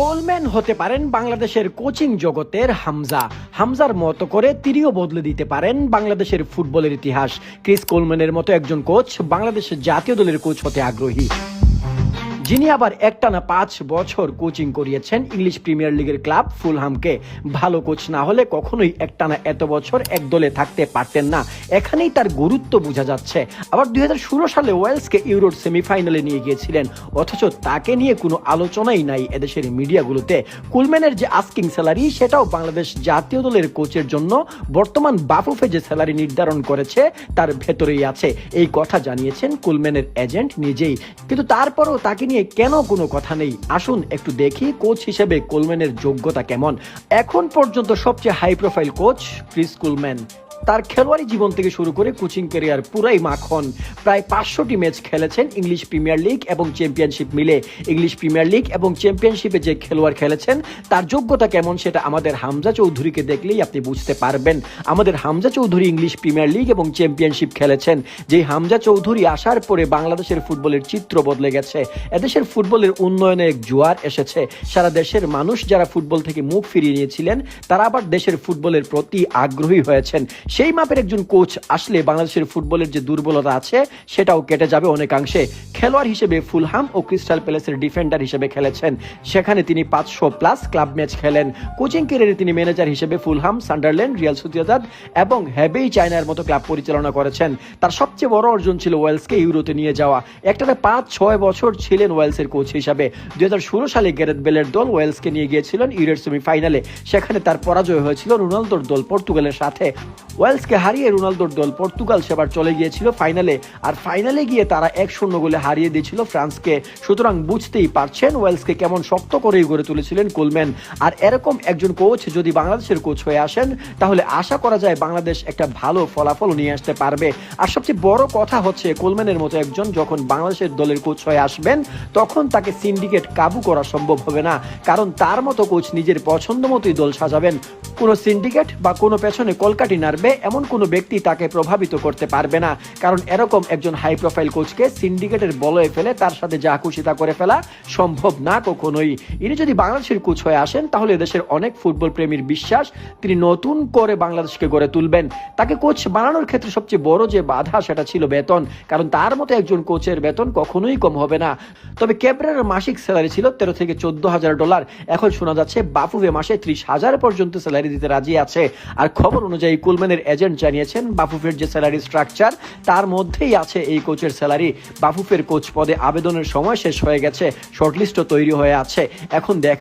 Coleman হতে পারেন বাংলাদেশের কোচিং জগতের হামজার মতো করে তিনিও বদলে দিতে পারেন বাংলাদেশের ফুটবলের ইতিহাস। ক্রিস কোলম্যানের মতো একজন কোচ বাংলাদেশের জাতীয় দলের কোচ হতে আগ্রহী, যিনি আবার একটানা 5 বছর কোচিং করিয়েছেন ইংলিশ প্রিমিয়ার লিগের ক্লাব ফুলহামকে। ভালো কোচ না হলে কখনোই একটানা এত বছর এক দলে থাকতে পারতেন না, এখানেই তার গুরুত্ব বোঝা যাচ্ছে। আবার 2016 সালে ওয়েলসকে ইউরোর সেমিফাইনালে নিয়ে গিয়েছিলেন, অথচ তাকে নিয়ে কোনো আলোচনাই নাই এদেশের মিডিয়াগুলোতে। কোলম্যানের যে আস্কিং স্যালারি, সেটাও বাংলাদেশ জাতীয় দলের কোচের জন্য বর্তমান বাফুফে যে স্যালারি নির্ধারণ করেছে তার ভেতরেই আছে, এই কথা জানিয়েছেন কোলম্যানের এজেন্ট নিজেই। কিন্তু তারপরও তাকে নিয়ে কেন কোনো কথা নেই? আসুন একটু দেখি কোচ হিসেবে কোলম্যানের যোগ্যতা কেমন। এখন পর্যন্ত সবচেয়ে high profile coach Chris Coleman. তার খেলোয়াড়ি জীবন থেকে শুরু করে কোচিং ক্যারিয়ার পুরাই মাখন। প্রায় 500টি ম্যাচ খেলেছেন ইংলিশ প্রিমিয়ার লিগ এবং চ্যাম্পিয়নশিপ মিলে। ইংলিশ প্রিমিয়ার লিগ এবং চ্যাম্পিয়নশিপে যে খেলোয়াড় খেলেছেন তার যোগ্যতা কেমন সেটা আমাদের হামজা চৌধুরীকে দেখলেই আপনি বুঝতে পারবেন। আমাদের Hamza Chowdhury English premier league এবং চ্যাম্পিয়নশিপ খেলেছেন। যেই হামজা চৌধুরী আসার পরে বাংলাদেশের ফুটবলের চিত্র বদলে গেছে, এদেশের ফুটবলের উন্নয়নে এক জোয়ার এসেছে। সারা দেশের মানুষ যারা ফুটবল থেকে মুখ ফিরিয়ে নিয়েছিলেন তারা আবার দেশের ফুটবলের প্রতি আগ্রহী হয়েছেন। সেই মাপের একজন কোচ আসলে বাংলাদেশের ফুটবলের যে দুর্বলতা আছে সেটাও কেটে যাবে অনেকাংশে। খেলোয়াড় হিসেবে ফুলহাম ও ক্রিস্টাল প্যালেসের ডিফেন্ডার হিসেবে খেলেছেন, সেখানে তিনি 500+ ক্লাব ম্যাচ খেলেন। কোচিং ক্যারিয়ারে তিনি ম্যানেজার হিসেবে ফুলহাম, সান্ডারল্যান্ড, রিয়াল সোসিয়েদাদ এবং হেবেই চায়নার মতো ক্লাব পরিচালনা করেছেন। তার সবচেয়ে বড় অর্জন ছিল ওয়েলসকে ইউরোতে নিয়ে যাওয়া। একটানা 5-6 বছর ছিলেন ওয়েলসের কোচ হিসাবে। 2016 সালে গ্যারেথ বেলের দল ওয়েলসকে নিয়ে গিয়েছিলেন ইউরোর সেমিফাইনালে, সেখানে তার পরাজয় হয়েছিল রোনালদোর দল পর্তুগালের সাথে। ওয়েলসকে হারিয়ে রোনালদোর দল পর্তুগাল সেবার চলে গিয়েছিল ফাইনালে, আর ফাইনালে গিয়ে তারা 1-0 গোলে হারিয়ে দিয়েছিল ফ্রান্সকে। সুতরাং বুঝতেই পারছেন ওয়েলসকে কেমন শক্ত করেই গড়ে তুলেছিলেন কোলম্যান। আর এরকম একজন কোচ যদি বাংলাদেশের কোচ হয়ে আসেন তাহলে আশা করা যায় বাংলাদেশ একটা ভালো ফলাফল নিয়ে আসতে পারবে। আর সবচেয়ে বড় কথা হচ্ছে কোলম্যানের মতো একজন যখন বাংলাদেশের দলের কোচ হয়ে আসবেন তখন তাকে সিন্ডিকেট কাবু করা সম্ভব হবে না, কারণ তার মতো কোচ নিজের পছন্দ মতোই দল সাজাবেন। কোনো সিন্ডিকেট বা কোনো পেছনে কলকাঠি নাড়বে এমন কোনো ব্যক্তি তাকে প্রভাবিত করতে পারবে না, কারণ এরকম একজন হাই প্রোফাইল কোচকে সিন্ডিকেটের বলয়ে ফেলে তার সাথে যা খুশি তা করে ফেলা সম্ভব না কখনোই। ইনি যদি বাংলাদেশের কোচ হয়ে আসেন তাহলে দেশের অনেক ফুটবল প্রেমীর বিশ্বাস তিনি নতুন করে বাংলাদেশকে গড়ে তুলবেন। তাকে কোচ বানানোর ক্ষেত্রে সবচেয়ে বড় যে বাধা সেটা ছিল বেতন, কারণ তার মতো একজন কোচের বেতন কখনোই কম হবে না। তবে ক্যাবরেরার মাসিক স্যালারি ছিল $13,000 থেকে $14,000, এখন শোনা যাচ্ছে বাফুফে মাসে 30,000 পর্যন্ত স্যালারি দিতে রাজি আছে। আর খবর অনুযায়ী কোলম্যানের এজেন্ট জানিয়েছেন বাফুফের যে স্যালারি স্ট্রাকচার তার মধ্যেই আছে এই কোচের স্যালারি। বাফুফের কোচ পদে আবেদনের সময় শেষ হয়ে গেছে, শর্টলিস্টও তৈরি হয়ে আছে। এখন দেখ